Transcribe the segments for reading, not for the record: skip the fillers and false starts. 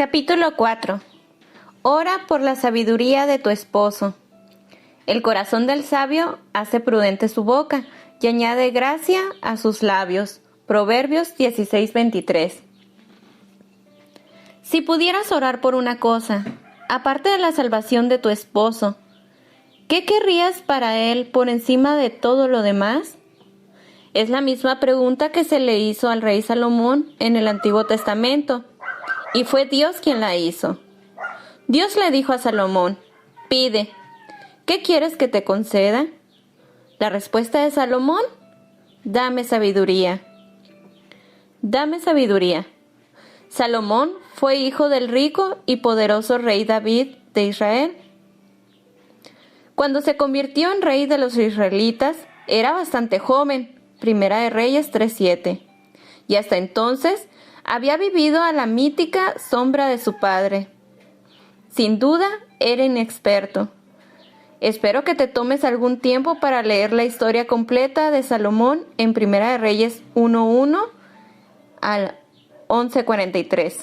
Capítulo 4. Ora por la sabiduría de tu esposo. El corazón del sabio hace prudente su boca y añade gracia a sus labios. Proverbios 16:23. Si pudieras orar por una cosa, aparte de la salvación de tu esposo, ¿qué querrías para él por encima de todo lo demás? Es la misma pregunta que se le hizo al rey Salomón en el Antiguo Testamento, y fue Dios quien la hizo. Dios le dijo a Salomón: pide, ¿qué quieres que te conceda? La respuesta de Salomón: dame sabiduría. Dame sabiduría. Salomón fue hijo del rico y poderoso rey David de Israel. Cuando se convirtió en rey de los israelitas, era bastante joven, Primera de Reyes 3:7, y hasta entonces había vivido a la mítica sombra de su padre. Sin duda, era inexperto. Espero que te tomes algún tiempo para leer la historia completa de Salomón en Primera de Reyes 1:1 al 11:43.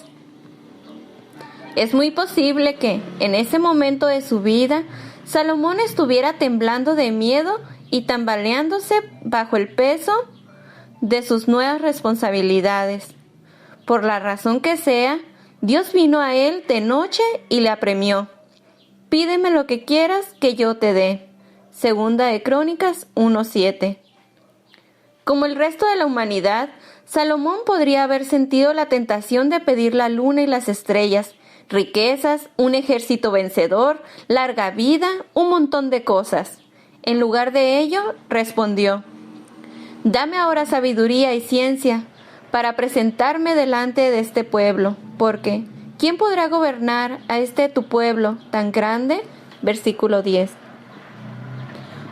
Es muy posible que, en ese momento de su vida, Salomón estuviera temblando de miedo y tambaleándose bajo el peso de sus nuevas responsabilidades. Por la razón que sea, Dios vino a él de noche y le apremió: pídeme lo que quieras que yo te dé. Segunda de Crónicas 1:7. Como el resto de la humanidad, Salomón podría haber sentido la tentación de pedir la luna y las estrellas, riquezas, un ejército vencedor, larga vida, un montón de cosas. En lugar de ello, respondió: dame ahora sabiduría y ciencia para presentarme delante de este pueblo, porque ¿quién podrá gobernar a este tu pueblo tan grande? Versículo 10.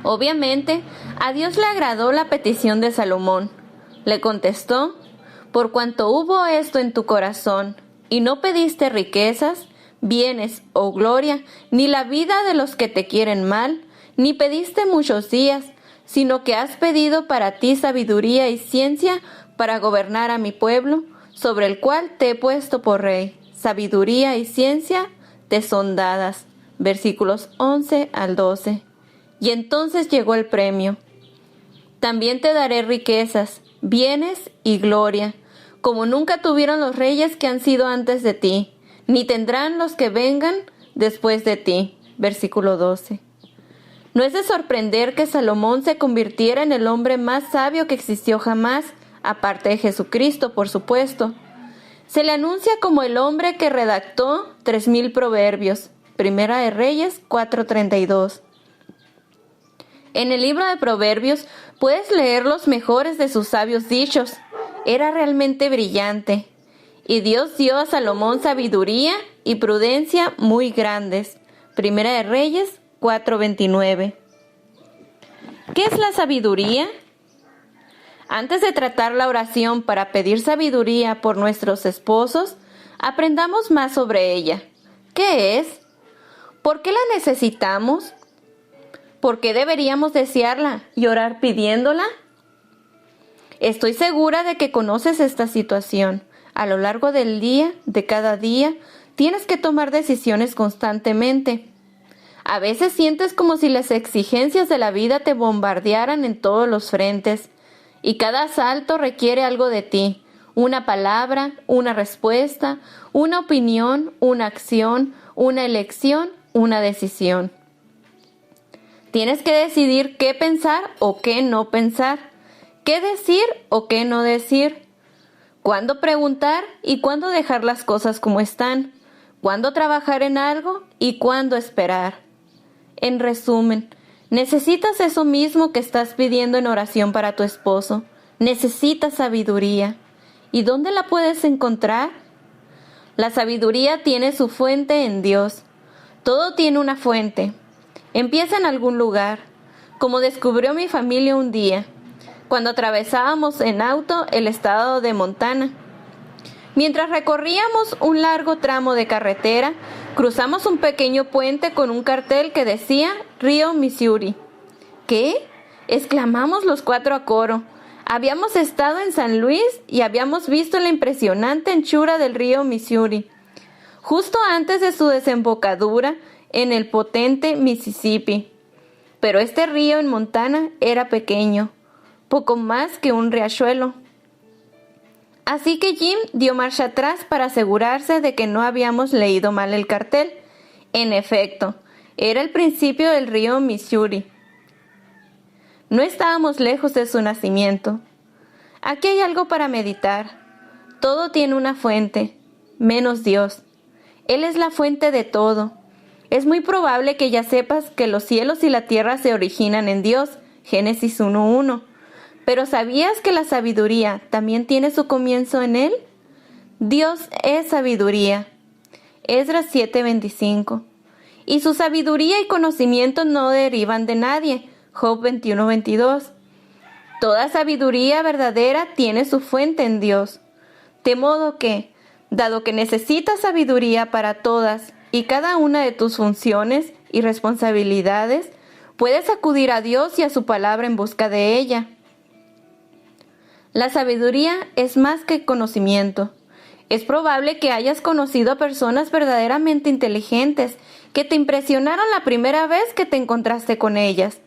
Obviamente, a Dios le agradó la petición de Salomón. Le contestó: por cuanto hubo esto en tu corazón, y no pediste riquezas, bienes o gloria, ni la vida de los que te quieren mal, ni pediste muchos días, sino que has pedido para ti sabiduría y ciencia para gobernar a mi pueblo, sobre el cual te he puesto por rey. Sabiduría y ciencia te son dadas. Versículos 11 al 12. Y entonces llegó el premio. También te daré riquezas, bienes y gloria, como nunca tuvieron los reyes que han sido antes de ti, ni tendrán los que vengan después de ti. Versículo 12. No es de sorprender que Salomón se convirtiera en el hombre más sabio que existió jamás, aparte de Jesucristo, por supuesto. Se le anuncia como el hombre que redactó 3,000 proverbios. Primera de Reyes 4:32. En el libro de Proverbios puedes leer los mejores de sus sabios dichos. Era realmente brillante. Y Dios dio a Salomón sabiduría y prudencia muy grandes. Primera de Reyes 4:29. ¿Qué es la sabiduría? Antes de tratar la oración para pedir sabiduría por nuestros esposos, aprendamos más sobre ella. ¿Qué es? ¿Por qué la necesitamos? ¿Por qué deberíamos desearla y orar pidiéndola? Estoy segura de que conoces esta situación. A lo largo del día, de cada día, tienes que tomar decisiones constantemente. A veces sientes como si las exigencias de la vida te bombardearan en todos los frentes, y cada asalto requiere algo de ti: una palabra, una respuesta, una opinión, una acción, una elección, una decisión. Tienes que decidir qué pensar o qué no pensar, qué decir o qué no decir, cuándo preguntar y cuándo dejar las cosas como están, cuándo trabajar en algo y cuándo esperar. En resumen, necesitas eso mismo que estás pidiendo en oración para tu esposo. Necesitas sabiduría. ¿Y dónde la puedes encontrar? La sabiduría tiene su fuente en Dios. Todo tiene una fuente. Empieza en algún lugar, como descubrió mi familia un día, cuando atravesábamos en auto el estado de Montana. Mientras recorríamos un largo tramo de carretera, cruzamos un pequeño puente con un cartel que decía Río Missouri. ¿Qué? Exclamamos los cuatro a coro. Habíamos estado en San Luis y habíamos visto la impresionante anchura del río Missouri. justo antes de su desembocadura en el potente Mississippi. Pero este río en Montana era pequeño, poco más que un riachuelo. Así que Jim dio marcha atrás para asegurarse de que no habíamos leído mal el cartel. En efecto, era el principio del río Missouri. No estábamos lejos de su nacimiento. Aquí hay algo para meditar. Todo tiene una fuente, menos Dios. Él es la fuente de todo. Es muy probable que ya sepas que los cielos y la tierra se originan en Dios, Génesis 1:1. Pero ¿sabías que la sabiduría también tiene su comienzo en Él? Dios es sabiduría. Esdras 7:25. Y su sabiduría y conocimiento no derivan de nadie, Job 21:22. Toda sabiduría verdadera tiene su fuente en Dios. De modo que, dado que necesitas sabiduría para todas y cada una de tus funciones y responsabilidades, puedes acudir a Dios y a su palabra en busca de ella. La sabiduría es más que conocimiento. Es probable que hayas conocido a personas verdaderamente inteligentes que te impresionaron la primera vez que te encontraste con ellas.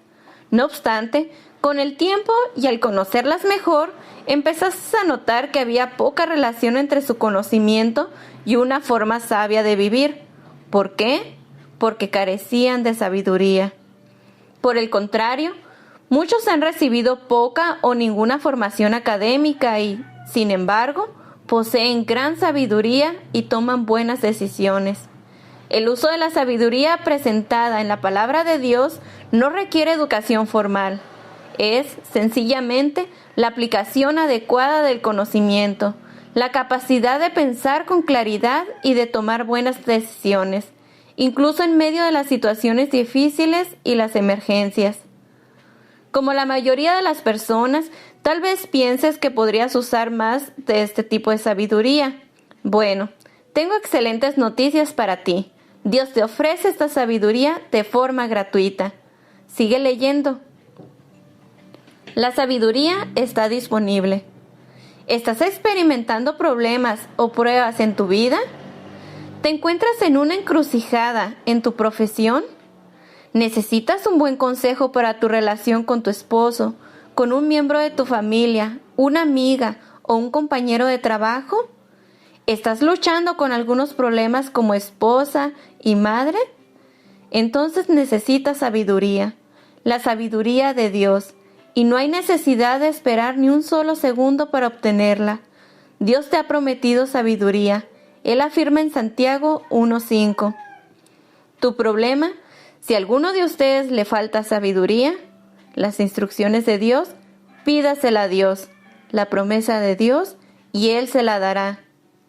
No obstante, con el tiempo y al conocerlas mejor, empezaste a notar que había poca relación entre su conocimiento y una forma sabia de vivir. ¿Por qué? Porque carecían de sabiduría. Por el contrario, muchos han recibido poca o ninguna formación académica y, sin embargo, poseen gran sabiduría y toman buenas decisiones. El uso de la sabiduría presentada en la palabra de Dios no requiere educación formal. Es, sencillamente, la aplicación adecuada del conocimiento, la capacidad de pensar con claridad y de tomar buenas decisiones, incluso en medio de las situaciones difíciles y las emergencias. Como la mayoría de las personas, tal vez pienses que podrías usar más de este tipo de sabiduría. Bueno, tengo excelentes noticias para ti. Dios te ofrece esta sabiduría de forma gratuita. Sigue leyendo. La sabiduría está disponible. ¿Estás experimentando problemas o pruebas en tu vida? ¿Te encuentras en una encrucijada en tu profesión? ¿Necesitas un buen consejo para tu relación con tu esposo, con un miembro de tu familia, una amiga o un compañero de trabajo? ¿Estás luchando con algunos problemas como esposa y madre? Entonces necesitas sabiduría, la sabiduría de Dios, y no hay necesidad de esperar ni un solo segundo para obtenerla. Dios te ha prometido sabiduría. Él afirma en Santiago 1:5. Tu problema, si a alguno de ustedes le falta sabiduría, las instrucciones de Dios, pídasela a Dios, la promesa de Dios, y Él se la dará.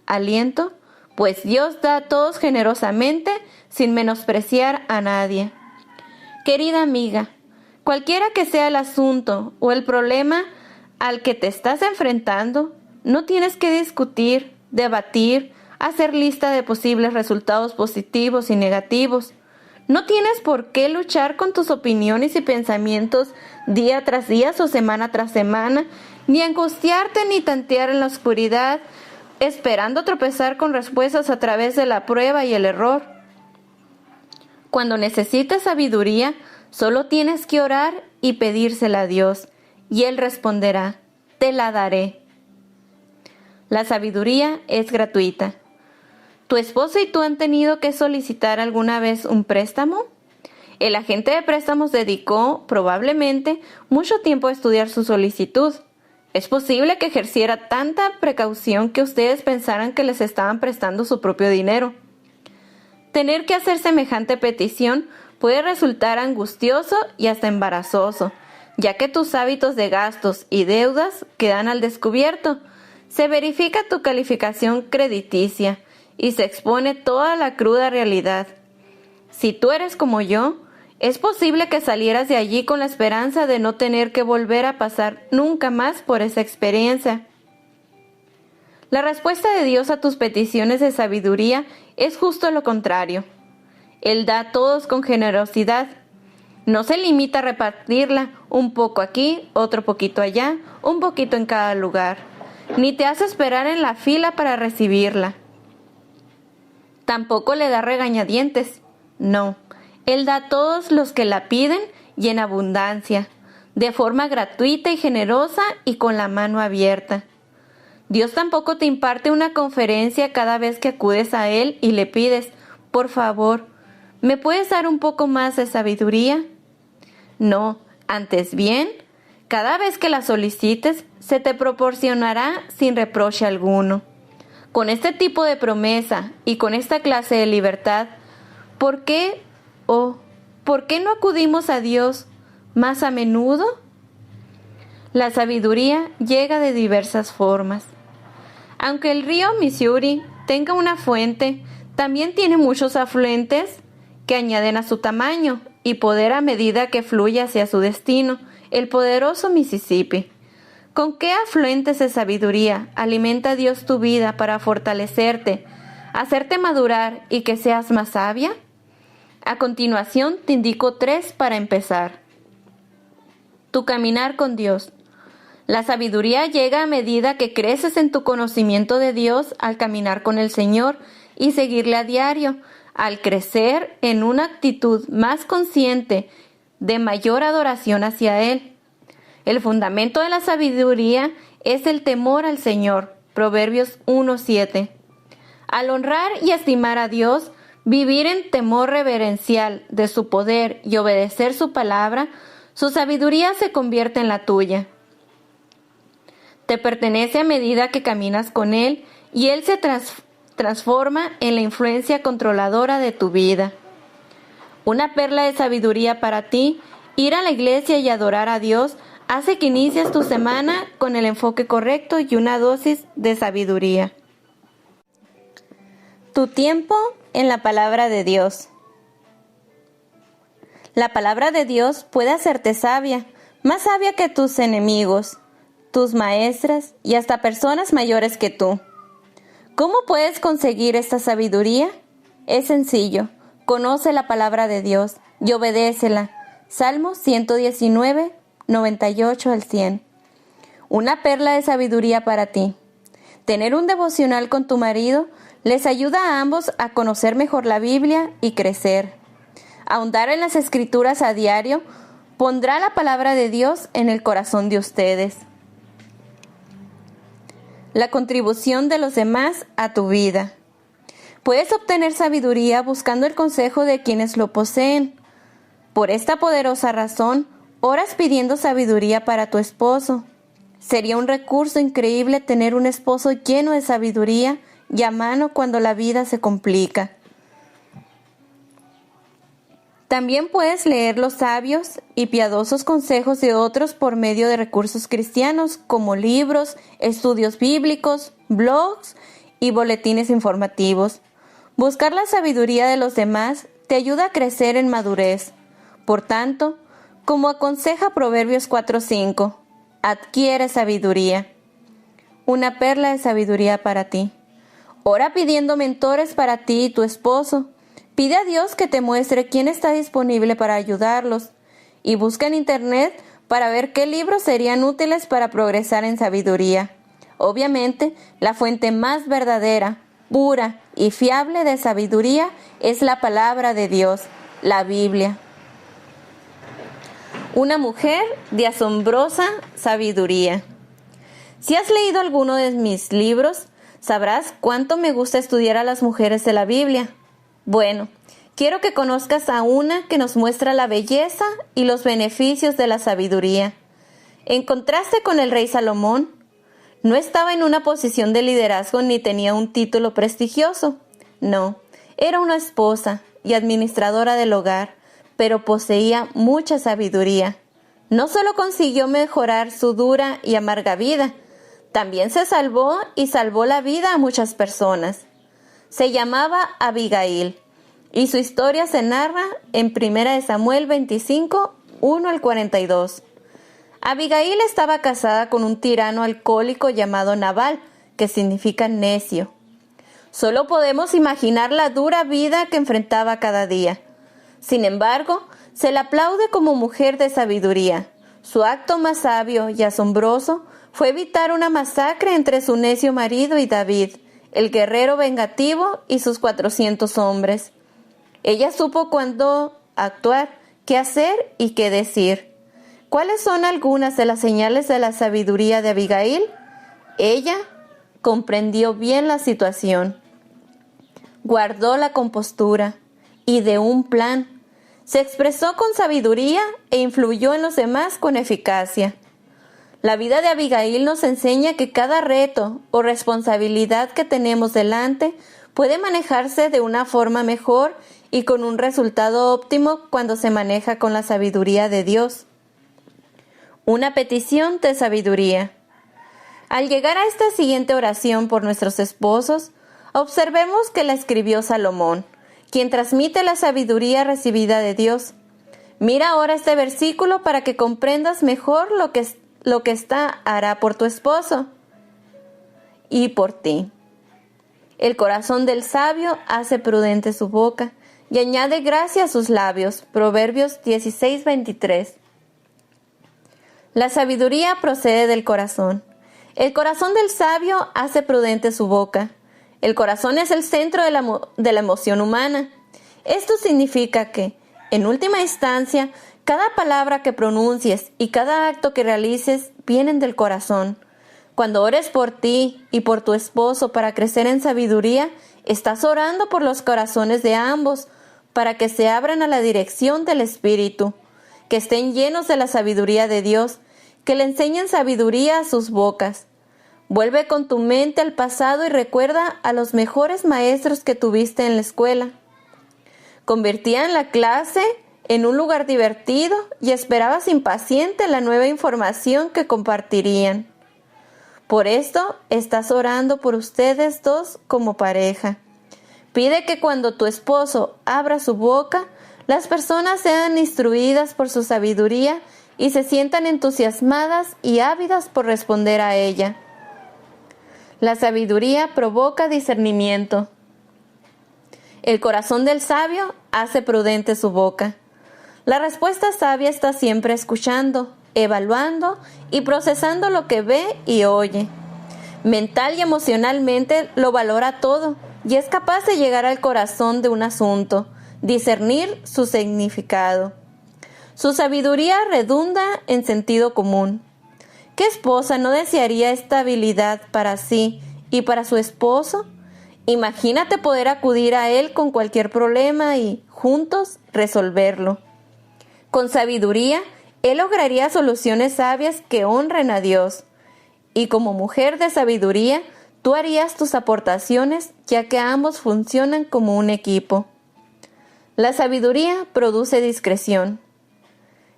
Aliento, pues Dios da a todos generosamente, sin menospreciar a nadie. Querida amiga, cualquiera que sea el asunto o el problema al que te estás enfrentando, no tienes que discutir, debatir, hacer lista de posibles resultados positivos y negativos. No tienes por qué luchar con tus opiniones y pensamientos día tras día o semana tras semana, ni angustiarte ni tantear en la oscuridad, esperando tropezar con respuestas a través de la prueba y el error. Cuando necesites sabiduría, solo tienes que orar y pedírsela a Dios, y Él responderá, te la daré. La sabiduría es gratuita. ¿Tu esposo y tú han tenido que solicitar alguna vez un préstamo? El agente de préstamos dedicó, probablemente, mucho tiempo a estudiar su solicitud. Es posible que ejerciera tanta precaución que ustedes pensaran que les estaban prestando su propio dinero. Tener que hacer semejante petición puede resultar angustioso y hasta embarazoso, ya que tus hábitos de gastos y deudas quedan al descubierto. Se verifica tu calificación crediticia y se expone toda la cruda realidad. Si tú eres como yo, es posible que salieras de allí con la esperanza de no tener que volver a pasar nunca más por esa experiencia. La respuesta de Dios a tus peticiones de sabiduría es justo lo contrario. Él da a todos con generosidad. No se limita a repartirla un poco aquí, otro poquito allá, un poquito en cada lugar, ni te hace esperar en la fila para recibirla. Tampoco le da regañadientes. No, Él da a todos los que la piden y en abundancia, de forma gratuita y generosa y con la mano abierta. Dios tampoco te imparte una conferencia cada vez que acudes a Él y le pides, por favor, ¿me puedes dar un poco más de sabiduría? No, antes bien, cada vez que la solicites, se te proporcionará sin reproche alguno. Con este tipo de promesa y con esta clase de libertad, ¿por qué no acudimos a Dios más a menudo? La sabiduría llega de diversas formas. Aunque el río Missouri tenga una fuente, también tiene muchos afluentes que añaden a su tamaño y poder a medida que fluye hacia su destino, el poderoso Mississippi. ¿Con qué afluentes de sabiduría alimenta Dios tu vida para fortalecerte, hacerte madurar y que seas más sabia? A continuación te indico 3 para empezar. Tu caminar con Dios. La sabiduría llega a medida que creces en tu conocimiento de Dios al caminar con el Señor y seguirle a diario, al crecer en una actitud más consciente de mayor adoración hacia Él. El fundamento de la sabiduría es el temor al Señor. Proverbios 1:7. Al honrar y estimar a Dios, vivir en temor reverencial de su poder y obedecer su palabra, su sabiduría se convierte en la tuya. Te pertenece a medida que caminas con Él y Él se transforma en la influencia controladora de tu vida. Una perla de sabiduría para ti, ir a la iglesia y adorar a Dios, hace que inicies tu semana con el enfoque correcto y una dosis de sabiduría. Tu tiempo en la palabra de Dios. La palabra de Dios puede hacerte sabia, más sabia que tus enemigos, tus maestras y hasta personas mayores que tú. ¿Cómo puedes conseguir esta sabiduría? Es sencillo. Conoce la palabra de Dios y obedécela. Salmo 119, 98 al 100. Una perla de sabiduría para ti. Tener un devocional con tu marido les ayuda a ambos a conocer mejor la Biblia y crecer. Ahondar en las Escrituras a diario pondrá la palabra de Dios en el corazón de ustedes. La contribución de los demás a tu vida. Puedes obtener sabiduría buscando el consejo de quienes lo poseen. Por esta poderosa razón, oras pidiendo sabiduría para tu esposo. Sería un recurso increíble tener un esposo lleno de sabiduría y a mano cuando la vida se complica. También puedes leer los sabios y piadosos consejos de otros por medio de recursos cristianos como libros, estudios bíblicos, blogs y boletines informativos. Buscar la sabiduría de los demás te ayuda a crecer en madurez. Por tanto, como aconseja Proverbios 4:5, adquiere sabiduría. Una perla de sabiduría para ti. Ora pidiendo mentores para ti y tu esposo. Pide a Dios que te muestre quién está disponible para ayudarlos y busca en internet para ver qué libros serían útiles para progresar en sabiduría. Obviamente, la fuente más verdadera, pura y fiable de sabiduría es la palabra de Dios, la Biblia. Una mujer de asombrosa sabiduría. Si has leído alguno de mis libros, sabrás cuánto me gusta estudiar a las mujeres de la Biblia. Bueno, quiero que conozcas a una que nos muestra la belleza y los beneficios de la sabiduría. En contraste con el rey Salomón, no estaba en una posición de liderazgo ni tenía un título prestigioso. No, era una esposa y administradora del hogar, pero poseía mucha sabiduría. No solo consiguió mejorar su dura y amarga vida, también se salvó y salvó la vida a muchas personas. Se llamaba Abigail y su historia se narra en 1 Samuel 25, 1 al 42. Abigail estaba casada con un tirano alcohólico llamado Nabal, que significa necio. Solo podemos imaginar la dura vida que enfrentaba cada día. Sin embargo, se le aplaude como mujer de sabiduría. Su acto más sabio y asombroso fue evitar una masacre entre su necio marido y David, el guerrero vengativo y sus 400 hombres. Ella supo cuándo actuar, qué hacer y qué decir. ¿Cuáles son algunas de las señales de la sabiduría de Abigail? Ella comprendió bien la situación, guardó la compostura y de un plan. Se expresó con sabiduría e influyó en los demás con eficacia. La vida de Abigail nos enseña que cada reto o responsabilidad que tenemos delante puede manejarse de una forma mejor y con un resultado óptimo cuando se maneja con la sabiduría de Dios. Una petición de sabiduría. Al llegar a esta siguiente oración por nuestros esposos, observemos que la escribió Salomón, quien transmite la sabiduría recibida de Dios. Mira ahora este versículo para que comprendas mejor lo que ésta hará por tu esposo y por ti. El corazón del sabio hace prudente su boca y añade gracia a sus labios. Proverbios 16:23. La sabiduría procede del corazón. El corazón del sabio hace prudente su boca. El corazón es el centro de la emoción humana. Esto significa que, en última instancia, cada palabra que pronuncies y cada acto que realices vienen del corazón. Cuando ores por ti y por tu esposo para crecer en sabiduría, estás orando por los corazones de ambos para que se abran a la dirección del Espíritu, que estén llenos de la sabiduría de Dios, que le enseñen sabiduría a sus bocas. Vuelve con tu mente al pasado y recuerda a los mejores maestros que tuviste en la escuela. Convertían la clase en un lugar divertido y esperabas impaciente la nueva información que compartirían. Por esto estás orando por ustedes dos como pareja. Pide que cuando tu esposo abra su boca, las personas sean instruidas por su sabiduría y se sientan entusiasmadas y ávidas por responder a ella. La sabiduría provoca discernimiento. El corazón del sabio hace prudente su boca. La respuesta sabia está siempre escuchando, evaluando y procesando lo que ve y oye. Mental y emocionalmente lo valora todo y es capaz de llegar al corazón de un asunto, discernir su significado. Su sabiduría redunda en sentido común. ¿Qué esposa no desearía esta habilidad para sí y para su esposo? Imagínate poder acudir a él con cualquier problema y, juntos, resolverlo. Con sabiduría, él lograría soluciones sabias que honren a Dios. Y como mujer de sabiduría, tú harías tus aportaciones, ya que ambos funcionan como un equipo. La sabiduría produce discreción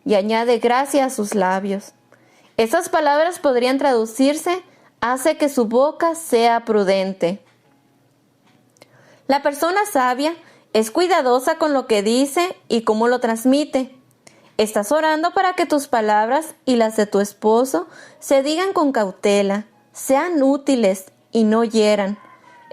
y añade gracia a sus labios. Estas palabras podrían traducirse: hace que su boca sea prudente. La persona sabia es cuidadosa con lo que dice y cómo lo transmite. Estás orando para que tus palabras y las de tu esposo se digan con cautela, sean útiles y no hieran.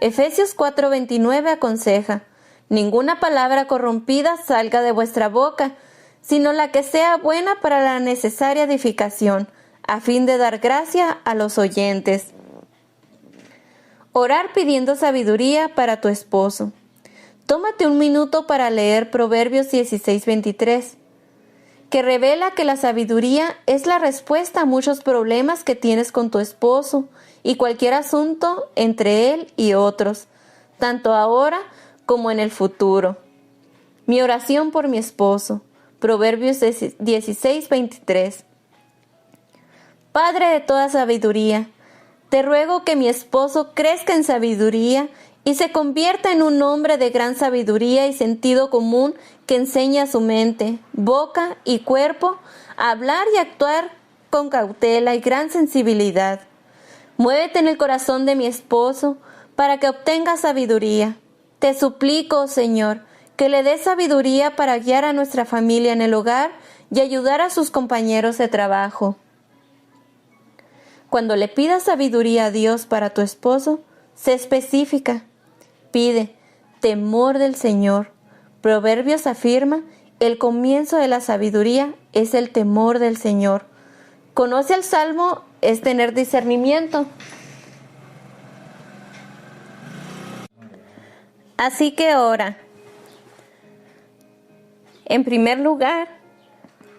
Efesios 4:29 aconseja: ninguna palabra corrompida salga de vuestra boca, sino la que sea buena para la necesaria edificación, a fin de dar gracia a los oyentes. Orar pidiendo sabiduría para tu esposo. Tómate un minuto para leer Proverbios 16:23, que revela que la sabiduría es la respuesta a muchos problemas que tienes con tu esposo y cualquier asunto entre él y otros, tanto ahora como en el futuro. Mi oración por mi esposo. Proverbios 16:23. Padre de toda sabiduría, te ruego que mi esposo crezca en sabiduría y se convierta en un hombre de gran sabiduría y sentido común que enseñe a su mente, boca y cuerpo a hablar y actuar con cautela y gran sensibilidad. Muévete en el corazón de mi esposo para que obtenga sabiduría. Te suplico, Señor, que le des sabiduría para guiar a nuestra familia en el hogar y ayudar a sus compañeros de trabajo. Cuando le pidas sabiduría a Dios para tu esposo, sé específica. Pide temor del Señor. Proverbios afirma: el comienzo de la sabiduría es el temor del Señor. Conoce el Salmo es tener discernimiento. Así que ora. En primer lugar,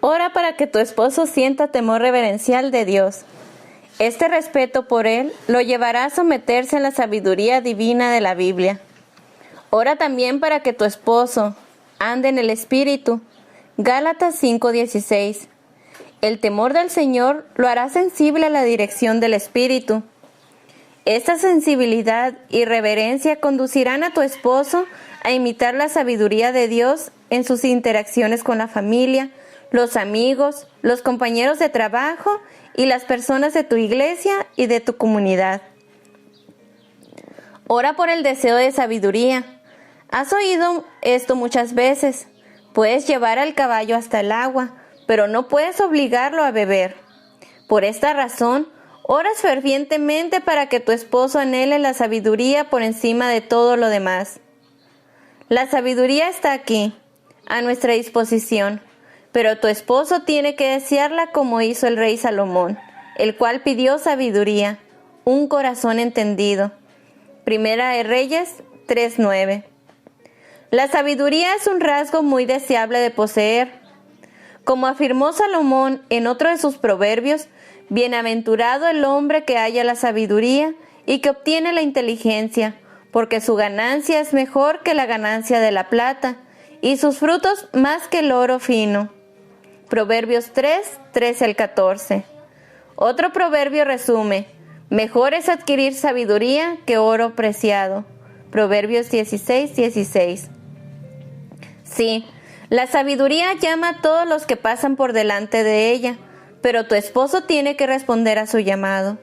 ora para que tu esposo sienta temor reverencial de Dios. Este respeto por Él lo llevará a someterse a la sabiduría divina de la Biblia. Ora también para que tu esposo ande en el Espíritu. Gálatas 5:16. El temor del Señor lo hará sensible a la dirección del Espíritu. Esta sensibilidad y reverencia conducirán a tu esposo a imitar la sabiduría de Dios en sus interacciones con la familia, los amigos, los compañeros de trabajo y las personas de tu iglesia y de tu comunidad. Ora por el deseo de sabiduría. Has oído esto muchas veces. Puedes llevar al caballo hasta el agua, pero no puedes obligarlo a beber. Por esta razón, oras fervientemente para que tu esposo anhele la sabiduría por encima de todo lo demás. La sabiduría está aquí, a nuestra disposición, pero tu esposo tiene que desearla como hizo el rey Salomón, el cual pidió sabiduría, un corazón entendido. Primera de Reyes 3:9. La sabiduría es un rasgo muy deseable de poseer. Como afirmó Salomón en otro de sus proverbios, bienaventurado el hombre que halla la sabiduría y que obtiene la inteligencia, porque su ganancia es mejor que la ganancia de la plata, y sus frutos más que el oro fino. Proverbios 3:13-14. Otro proverbio resume: mejor es adquirir sabiduría que oro preciado. Proverbios 16:16. Sí, la sabiduría llama a todos los que pasan por delante de ella, pero tu esposo tiene que responder a su llamado.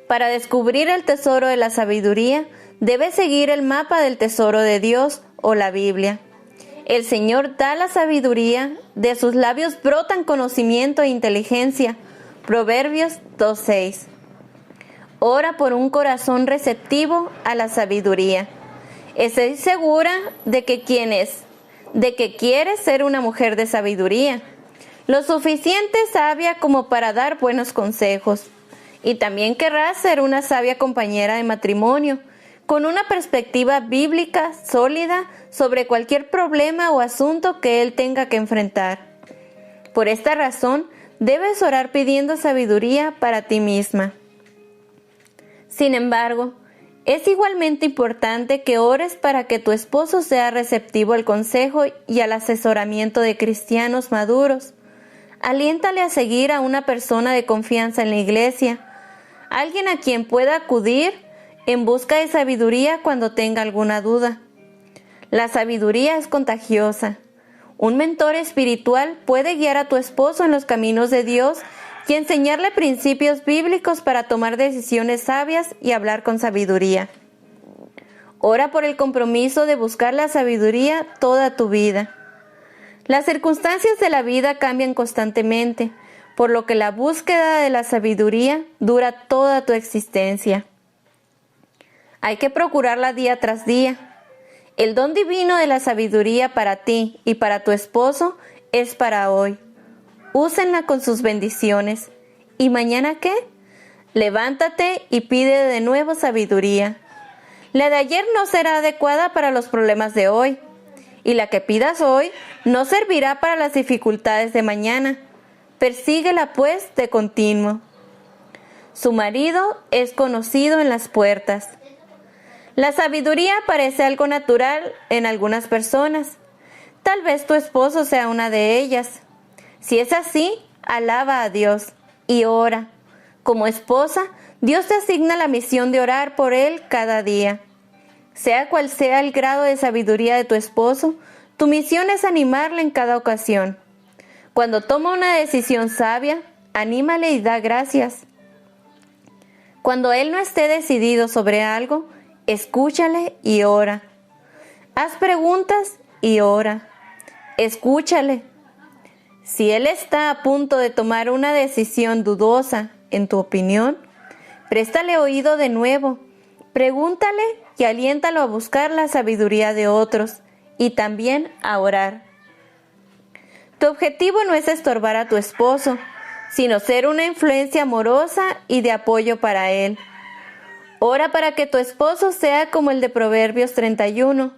Para descubrir el tesoro de la sabiduría, debes seguir el mapa del tesoro de Dios o la Biblia. El Señor da la sabiduría, de sus labios brotan conocimiento e inteligencia. Proverbios 2:6. Ora por un corazón receptivo a la sabiduría. Estoy segura de que quieres ser una mujer de sabiduría, lo suficiente sabia como para dar buenos consejos. Y también querrás ser una sabia compañera de matrimonio, con una perspectiva bíblica sólida sobre cualquier problema o asunto que él tenga que enfrentar. Por esta razón, debes orar pidiendo sabiduría para ti misma. Sin embargo, es igualmente importante que ores para que tu esposo sea receptivo al consejo y al asesoramiento de cristianos maduros. Aliéntale a seguir a una persona de confianza en la iglesia, alguien a quien pueda acudir en busca de sabiduría cuando tenga alguna duda. La sabiduría es contagiosa. Un mentor espiritual puede guiar a tu esposo en los caminos de Dios y enseñarle principios bíblicos para tomar decisiones sabias y hablar con sabiduría. Ora por el compromiso de buscar la sabiduría toda tu vida. Las circunstancias de la vida cambian constantemente, por lo que la búsqueda de la sabiduría dura toda tu existencia. Hay que procurarla día tras día. El don divino de la sabiduría para ti y para tu esposo es para hoy. Úsenla con sus bendiciones. ¿Y mañana qué? Levántate y pide de nuevo sabiduría. La de ayer no será adecuada para los problemas de hoy, y la que pidas hoy no servirá para las dificultades de mañana. Persíguela pues de continuo. Su marido es conocido en las puertas. La sabiduría parece algo natural en algunas personas. Tal vez tu esposo sea una de ellas. Si es así, alaba a Dios y ora. Como esposa, Dios te asigna la misión de orar por él cada día. Sea cual sea el grado de sabiduría de tu esposo, tu misión es animarle en cada ocasión. Cuando toma una decisión sabia, anímale y da gracias. Cuando él no esté decidido sobre algo, escúchale y ora. Haz preguntas y ora. Escúchale. Si él está a punto de tomar una decisión dudosa, en tu opinión, préstale oído de nuevo. Pregúntale y aliéntalo a buscar la sabiduría de otros y también a orar. Tu objetivo no es estorbar a tu esposo, sino ser una influencia amorosa y de apoyo para él. Ora para que tu esposo sea como el de Proverbios 31,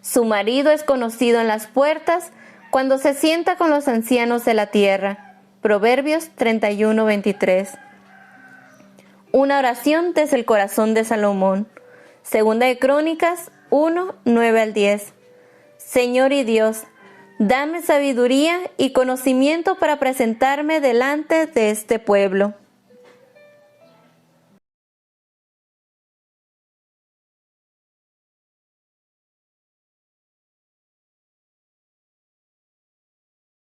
Su marido es conocido en las puertas cuando se sienta con los ancianos de la tierra. Proverbios 31:23. Una oración desde el corazón de Salomón. Segunda de Crónicas 1:9-10. Señor y Dios, dame sabiduría y conocimiento para presentarme delante de este pueblo.